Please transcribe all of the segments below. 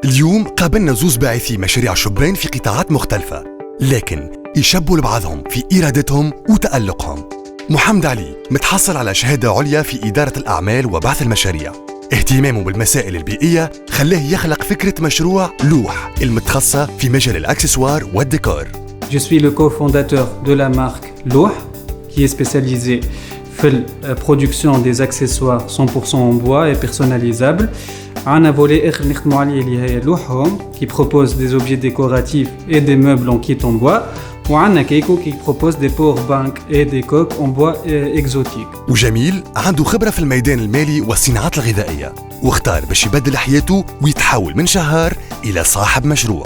اليوم قابلنا زوز باعثي مشاريع شبان في قطاعات مختلفة، لكن يشبوا لبعضهم في إرادتهم وتألقهم. محمد علي متحصل على شهادة عليا في إدارة الأعمال وبعث المشاريع. اهتمامه بالمسائل البيئية خلاه يخلق فكرة مشروع لوح المتخصصة في مجال الأكسسوار والديكور. Je suis le cofondateur de la marque Louh, qui est spécialisée dans la production des accessoires 100% en bois et personnalisables. On a volé Louh qui propose des objets décoratifs et des meubles en kit en bois. وعندنا كيكو qui propose des power banks et des coques en bois exotiques. وجميل عنده خبرة في الميدان المالي والصناعات الغذائية، واختار باش يبدل حياته ويتحول من شهار إلى صاحب مشروع.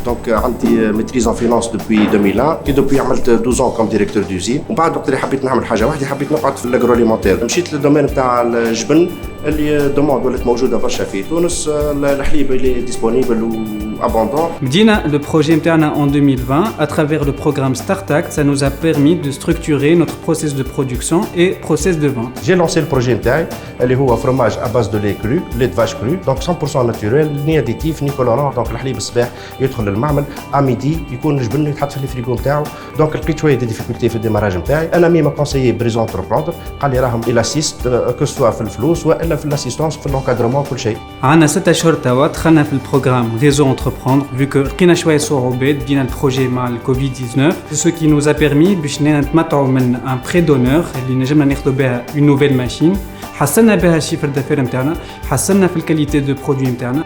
Donc عندي maîtrise en finance depuis 2001 et depuis عملت 12 ans comme directeur d'usine. ومن بعد وقت اللي حبيت نعمل حاجة واحدة حبيت نقعد في الاغرواليمونتير. مشيت للدومين بتاع الجبن اللي دوموند ولات موجودة برشا في تونس. الحليب اللي ديسپونيبل abondant. بدينا le projet نتاعنا en 2020 à travers le programme StartAct. Ça nous a permis de structurer notre process de production et process de vente. J'ai lancé le projet نتاعي اللي هو fromage à base de lait cru, lait de vache cru, donc 100% naturel, ni additif, ni colorant. Donc الحليب الصباح يدخل للمعمل à midi يكون الجبن يتحط في الفريغو نتاعو. دونك لقيت شوية دي ديفيكولتي في الديماراج نتاعي. أنا ميما كونسيي بريزون انتربروندر قال لي راهم إلى اسيست كو سوا في الفلوس والا في الاسيستونس في الانكادرمون كل شيء. عندنا 6 أشهر توا دخلنا في البروغرام ريزو انتربروندر vu que لقينا شوية صعوبات بدينا البروجي مع الكوفيد 19 ce qui nous a permis باش نتمتعوا من un prêt d'honneur اللي نجمنا ناخذوا بها une nouvelle machine. حسنا بها الشيفر دافير نتاعنا، حسنا في الكاليتي دو برودوي نتاعنا.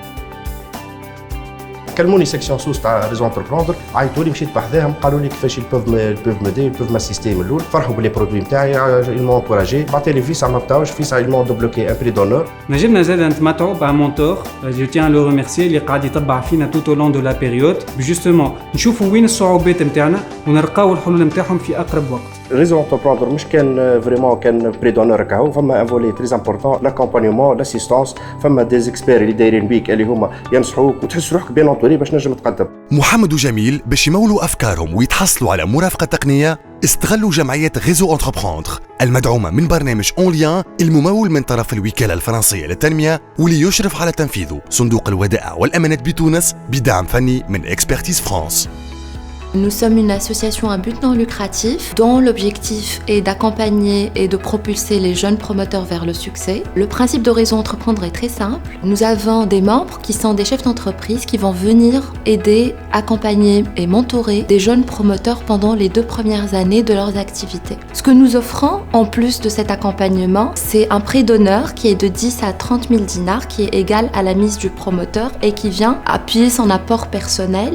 كلموني سيكسيون سوس تاع ريزون انتربروندر، عيطوا لي مشيت بحذاهم قالوا لي كيفاش البوف ميدي البوف ماسيستي من الاول، فرحوا بلي برودوي نتاعي المون انكوراجي، بعثوا لي فيسا ما بتاوش فيسا المون دوبلوكي ان بري دونور. نجمنا زاد نتمتعوا بع مونتور جو تيان لو ريميرسي اللي قاعد يتبع فينا توت او لون دو لا بيريود جوستومون نشوفوا وين الصعوبات نتاعنا ونلقاو الحلول نتاعهم في اقرب وقت. ريزون انتربروندر مش كان فريمون كان بري دونور كاو، فما ان فولي تري امبورطون لاكومبانيومون لاسيستونس، فما دي زيكسبير اللي دايرين بيك اللي هما ينصحوك وتحس روحك بيان اونطوري باش نجم تقدم. محمد وجميل باش يمولوا أفكارهم ويتحصلوا على مرافقة تقنية استغلوا جمعية ريزو انتربروندر المدعومة من برنامج اون ليان الممول من طرف الوكالة الفرنسية للتنمية واللي يشرف على تنفيذه صندوق الودائع والأمانات بتونس بدعم فني من اكسبرتيز فرانس. Nous sommes une association à but non lucratif dont l'objectif est d'accompagner et de propulser les jeunes promoteurs vers le succès. Le principe de Réseau Entreprendre est très simple. Nous avons des membres qui sont des chefs d'entreprise qui vont venir aider, accompagner et mentorer des jeunes promoteurs pendant les 2 premières années de leurs activités. Ce que nous offrons en plus de cet accompagnement, c'est un prêt d'honneur qui est de 10 à 30 000 dinars qui est égal à la mise du promoteur et qui vient appuyer son apport personnel.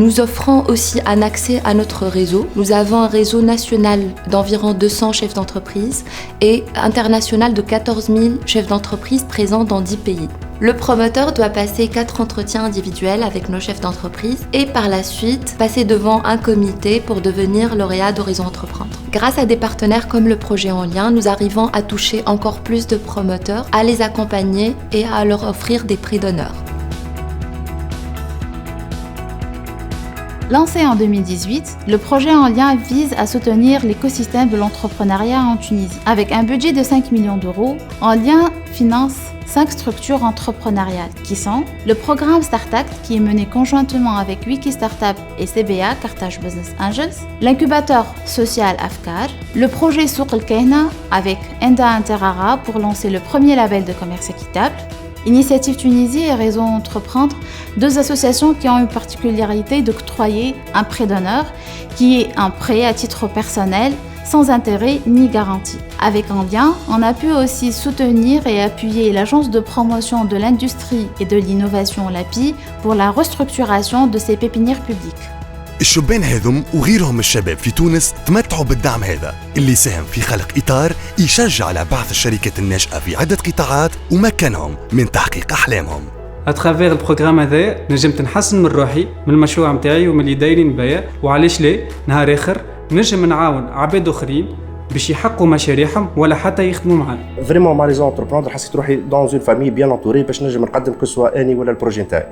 Nous offrons aussi un accès à notre réseau. Nous avons un réseau national d'environ 200 chefs d'entreprise et international de 14 000 chefs d'entreprise présents dans 10 pays. Le promoteur doit passer 4 entretiens individuels avec nos chefs d'entreprise et par la suite passer devant un comité pour devenir lauréat d'Horizon Entreprendre. Grâce à des partenaires comme le projet En Lien, nous arrivons à toucher encore plus de promoteurs, à les accompagner et à leur offrir des prix d'honneur. Lancé en 2018, le projet En Lien vise à soutenir l'écosystème de l'entrepreneuriat en Tunisie. Avec un budget de 5 millions d'euros, En Lien finance 5 structures entrepreneuriales qui sont le programme StartAct qui est mené conjointement avec Wiki Startup et CBA, Carthage Business Angels, l'incubateur social Afkar, le projet Souk El Kehna avec Enda Interara pour lancer le premier label de commerce équitable, Initiative Tunisie et Réseau Entreprendre, 2 associations qui ont une particularité d'octroyer un prêt d'honneur qui est un prêt à titre personnel sans intérêt ni garantie. Avec En Lien, on a pu aussi soutenir et appuyer l'agence de promotion de l'industrie et de l'innovation LAPI pour la restructuration de ses pépinières publiques. الشبان هذم وغيرهم الشباب في تونس تمتعوا بالدعم هذا اللي ساهم في خلق إطار يشجع على بعث الشركات الناشئة في عدة قطاعات ومكنهم من تحقيق أحلامهم. À travers le programme هذا نجمت نحسن من روحي من المشروع نتاعي ومن اللي دايرين بيا، وعلاش ليه نهار آخر نجم نعاون عباد آخرين باش يحققوا مشاريعهم ولا حتى يخدموا معنا. فريمون مع ريزون انتربروندر حسيت روحي دون اون فامي بيان انتوري باش نجم نقدم كو سوا اني ولا البروجي نتاعي.